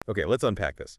Okay, let's unpack this.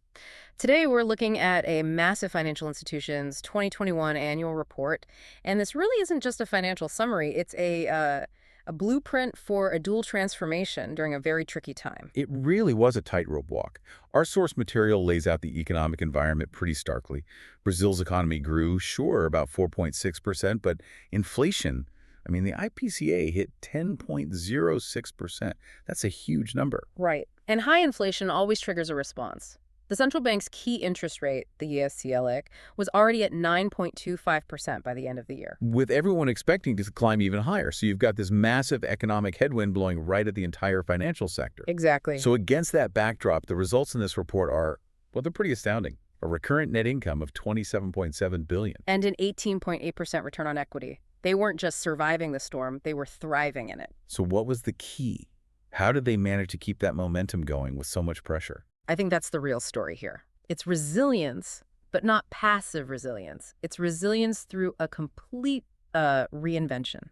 Today, we're looking at a massive financial institution's 2021 annual report. And this really isn't just a financial summary, it's a blueprint for a dual transformation during a very tricky time. It really was a tightrope walk. Our source material lays out the economic environment pretty starkly. Brazil's economy grew, sure, about 4.6%, but inflation, the IPCA hit 10.06%. That's a huge number. Right. And high inflation always triggers a response. The central bank's key interest rate, the ESCLIC, was already at 9.25% by the end of the year. With everyone expecting to climb even higher. So you've got this massive economic headwind blowing right at the entire financial sector. Exactly. So against that backdrop, the results in this report are, well, they're pretty astounding. A recurrent net income of $27.7 billion. And an 18.8% return on equity. They weren't just surviving the storm, they were thriving in it. So what was the key? How did they manage to keep that momentum going with so much pressure? I think that's the real story here. It's resilience, but not passive resilience. It's resilience through a complete reinvention.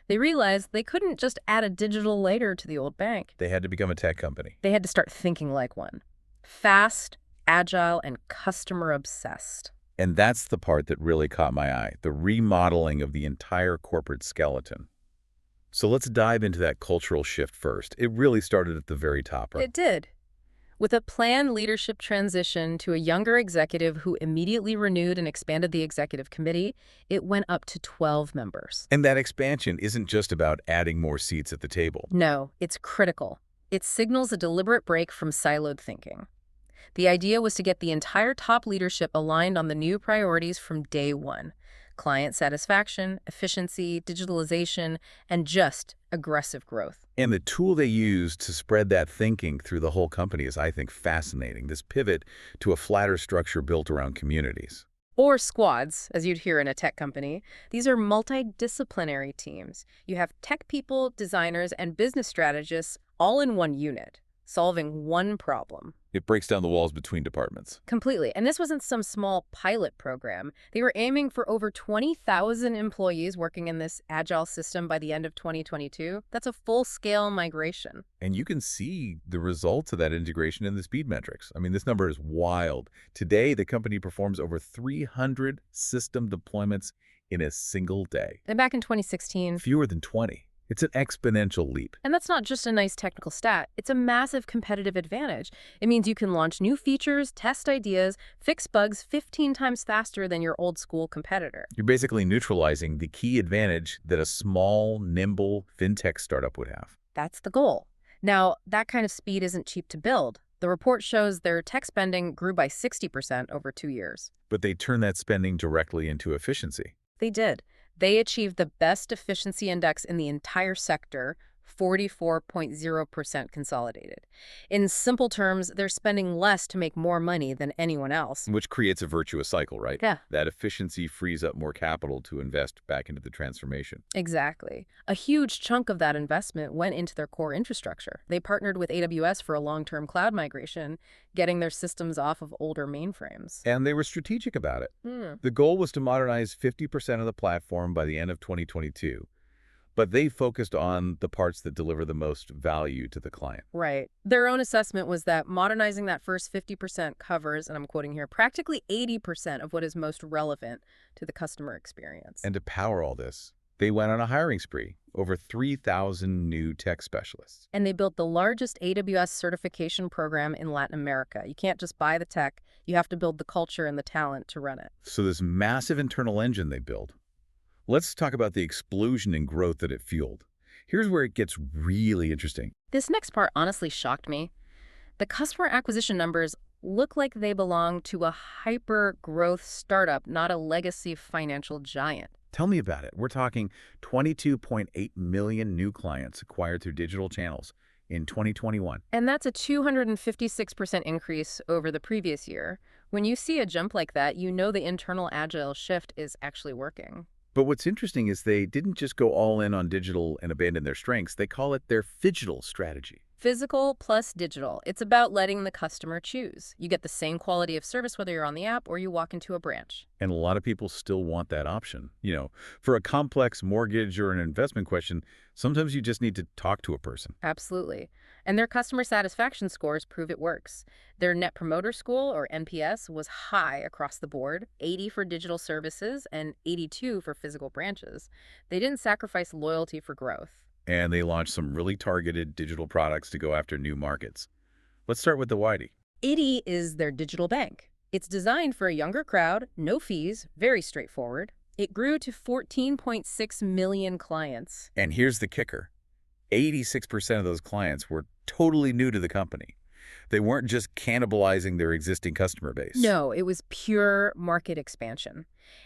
They realized they couldn't just add a digital layer to the old bank. They had to become a tech company. They had to start thinking like one. Fast, agile, and customer obsessed. And that's the part that really caught my eye, the remodeling of the entire corporate skeleton. So let's dive into that cultural shift first. It really started at the very top, right? It did. With a planned leadership transition to a younger executive who immediately renewed and expanded the executive committee, it went up to 12 members. And that expansion isn't just about adding more seats at the table. No, it's critical. It signals a deliberate break from siloed thinking. The idea was to get the entire top leadership aligned on the new priorities from day one: client satisfaction, efficiency, digitalization, and just aggressive growth. And the tool they used to spread that thinking through the whole company is, I think, fascinating. This pivot to a flatter structure built around communities. Or squads, as you'd hear in a tech company. These are multidisciplinary teams. You have tech people, designers, and business strategists all in one unit, solving one problem. It breaks down the walls between departments. Completely. And this wasn't some small pilot program. They were aiming for over 20,000 employees working in this agile system by the end of 2022. That's a full-scale migration. And you can see the results of that integration in the speed metrics. This number is wild. Today, the company performs over 300 system deployments in a single day. And back in 2016, Fewer than 20. It's an exponential leap. and that's not just a nice technical stat, it's a massive competitive advantage. It means you can launch new features, test ideas, fix bugs 15 times faster than your old school competitor. You're basically neutralizing the key advantage that a small, nimble fintech startup would have. That's the goal. Now, that kind of speed isn't cheap to build. The report shows their tech spending grew by 60% over 2 years. But they turn that spending directly into efficiency. They did. They achieved the best efficiency index in the entire sector, 44.0% consolidated. In simple terms, they're spending less to make more money than anyone else. Which creates a virtuous cycle, right? Yeah. That efficiency frees up more capital to invest back into the transformation. Exactly. A huge chunk of that investment went into their core infrastructure. They partnered with AWS for a long-term cloud migration, getting their systems off of older mainframes. And they were strategic about it. Hmm. The goal was to modernize 50% of the platform by the end of 2022. But they focused on the parts that deliver the most value to the client. Right. Their own assessment was that modernizing that first 50% covers, and I'm quoting here, practically 80% of what is most relevant to the customer experience. And to power all this, they went on a hiring spree, over 3,000 new tech specialists. And they built the largest AWS certification program in Latin America. You can't just buy the tech, you have to build the culture and the talent to run it. So this massive internal engine they built. Let's talk about the explosion in growth that it fueled. Here's where it gets really interesting. This next part honestly shocked me. The customer acquisition numbers look like they belong to a hyper-growth startup, not a legacy financial giant. Tell me about it. We're talking 22.8 million new clients acquired through digital channels in 2021. And that's a 256% increase over the previous year. When you see a jump like that, you know the internal agile shift is actually working. But what's interesting is they didn't just go all in on digital and abandon their strengths. They call it their phygital strategy. Physical plus digital. It's about letting the customer choose. You get the same quality of service whether you're on the app or you walk into a branch. And a lot of people still want that option. For a complex mortgage or an investment question, sometimes you just need to talk to a person. Absolutely. And their customer satisfaction scores prove it works. Their Net Promoter Score, or NPS, was high across the board, 80 for digital services and 82 for physical branches. They didn't sacrifice loyalty for growth. And they launched some really targeted digital products to go after new markets. Let's start with the Whitey. Itaú is their digital bank. It's designed for a younger crowd, no fees, very straightforward. It grew to 14.6 million clients. And here's the kicker. 86% of those clients were totally new to the company. They weren't just cannibalizing their existing customer base. No, it was pure market expansion.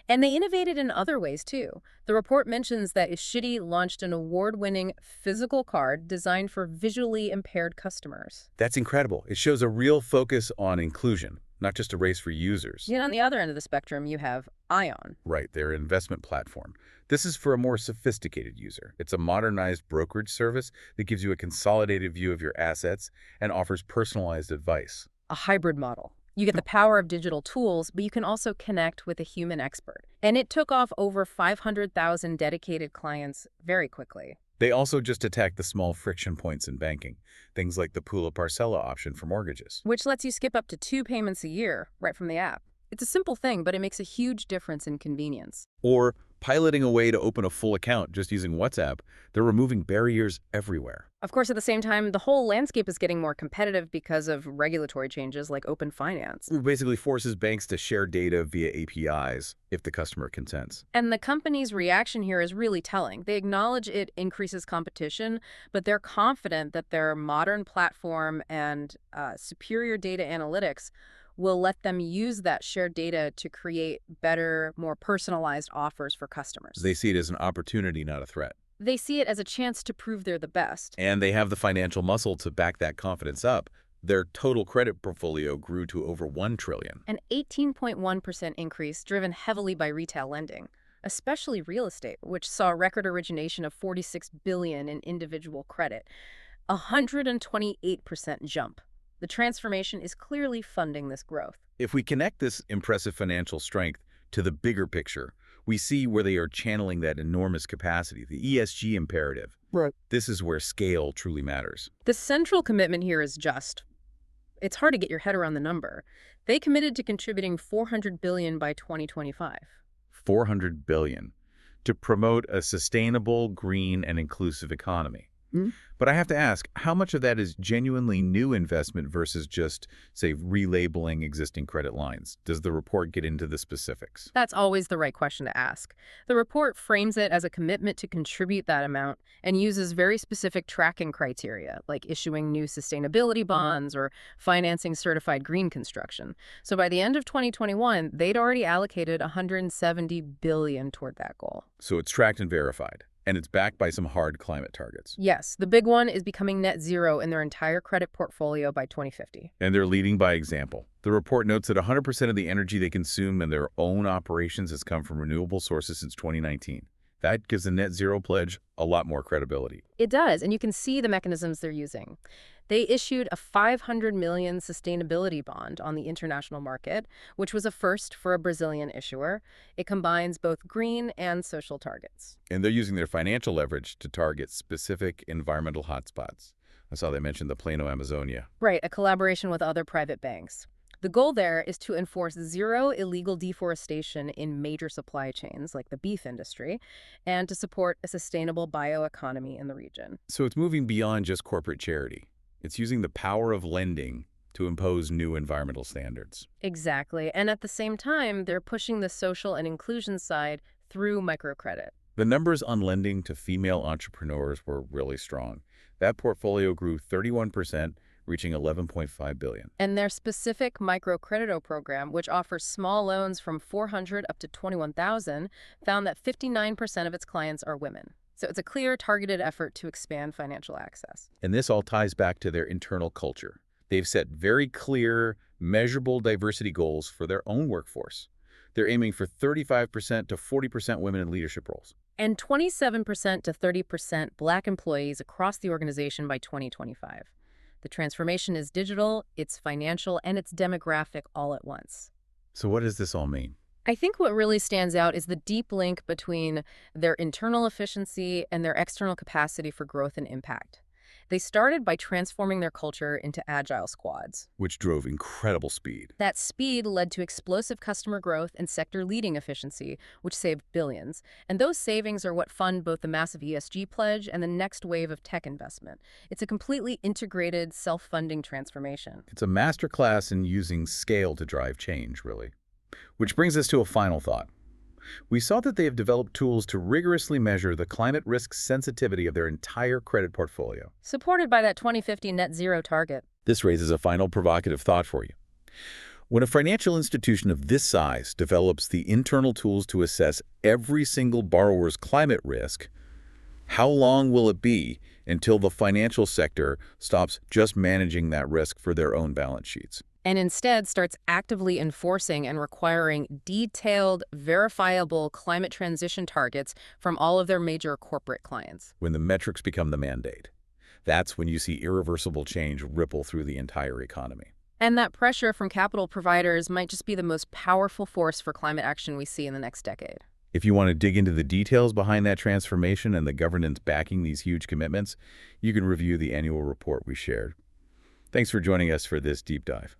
And they innovated in other ways, too. The report mentions that Ishidi launched an award-winning physical card designed for visually impaired customers. That's incredible. It shows a real focus on inclusion, not just a race for users. Yet on the other end of the spectrum, you have Ion. Right, their investment platform. This is for a more sophisticated user. It's a modernized brokerage service that gives you a consolidated view of your assets and offers personalized advice. A hybrid model. You get the power of digital tools, but you can also connect with a human expert. And it took off over 500,000 dedicated clients very quickly. They also just attacked the small friction points in banking, things like the Pula Parcella option for mortgages. Which lets you skip up to 2 payments a year right from the app. It's a simple thing, but it makes a huge difference in convenience. Or piloting a way to open a full account just using WhatsApp, they're removing barriers everywhere. Of course, at the same time, the whole landscape is getting more competitive because of regulatory changes like open finance. It basically forces banks to share data via APIs if the customer consents. And the company's reaction here is really telling. They acknowledge it increases competition, but they're confident that their modern platform and superior data analytics will let them use that shared data to create better, more personalized offers for customers. They see it as an opportunity, not a threat. They see it as a chance to prove they're the best. And they have the financial muscle to back that confidence up. Their total credit portfolio grew to over $1 trillion. An 18.1% increase driven heavily by retail lending, especially real estate, which saw a record origination of $46 billion in individual credit, a 128% jump. The transformation is clearly funding this growth. If we connect this impressive financial strength to the bigger picture, we see where they are channeling that enormous capacity, the ESG imperative. Right. This is where scale truly matters. The central commitment here is just. It's hard to get your head around the number. They committed to contributing $400 billion by 2025. $400 billion to promote a sustainable, green, and inclusive economy. But I have to ask, how much of that is genuinely new investment versus just, say, relabeling existing credit lines? Does the report get into the specifics? That's always the right question to ask. The report frames it as a commitment to contribute that amount and uses very specific tracking criteria, like issuing new sustainability bonds or financing certified green construction. So by the end of 2021, they'd already allocated $170 billion toward that goal. So it's tracked and verified. And it's backed by some hard climate targets. Yes, the big one is becoming net zero in their entire credit portfolio by 2050. And they're leading by example. The report notes that 100% of the energy they consume in their own operations has come from renewable sources since 2019. That gives the net zero pledge a lot more credibility. It does, and you can see the mechanisms they're using. They issued a $500 million sustainability bond on the international market, which was a first for a Brazilian issuer. It combines both green and social targets. And they're using their financial leverage to target specific environmental hotspots. I saw they mentioned the Plano Amazonia. Right, a collaboration with other private banks. The goal there is to enforce zero illegal deforestation in major supply chains like the beef industry and to support a sustainable bioeconomy in the region. So it's moving beyond just corporate charity. It's using the power of lending to impose new environmental standards. Exactly. And at the same time, they're pushing the social and inclusion side through microcredit. The numbers on lending to female entrepreneurs were really strong. That portfolio grew 31%, reaching $11.5 billion. And their specific microcredito program, which offers small loans from $400 up to $21,000, found that 59% of its clients are women. So it's a clear, targeted effort to expand financial access. And this all ties back to their internal culture. They've set very clear, measurable diversity goals for their own workforce. They're aiming for 35% to 40% women in leadership roles. And 27% to 30% Black employees across the organization by 2025. The transformation is digital, it's financial, and it's demographic all at once. So what does this all mean? I think what really stands out is the deep link between their internal efficiency and their external capacity for growth and impact. They started by transforming their culture into agile squads. Which drove incredible speed. That speed led to explosive customer growth and sector-leading efficiency, which saved billions. And those savings are what fund both the massive ESG pledge and the next wave of tech investment. It's a completely integrated, self-funding transformation. It's a masterclass in using scale to drive change, really. Which brings us to a final thought. We saw that they have developed tools to rigorously measure the climate risk sensitivity of their entire credit portfolio. Supported by that 2050 net zero target. This raises a final provocative thought for you. When a financial institution of this size develops the internal tools to assess every single borrower's climate risk, how long will it be until the financial sector stops just managing that risk for their own balance sheets? And instead starts actively enforcing and requiring detailed, verifiable climate transition targets from all of their major corporate clients. When the metrics become the mandate, that's when you see irreversible change ripple through the entire economy. And that pressure from capital providers might just be the most powerful force for climate action we see in the next decade. If you want to dig into the details behind that transformation and the governance backing these huge commitments, you can review the annual report we shared. Thanks for joining us for this deep dive.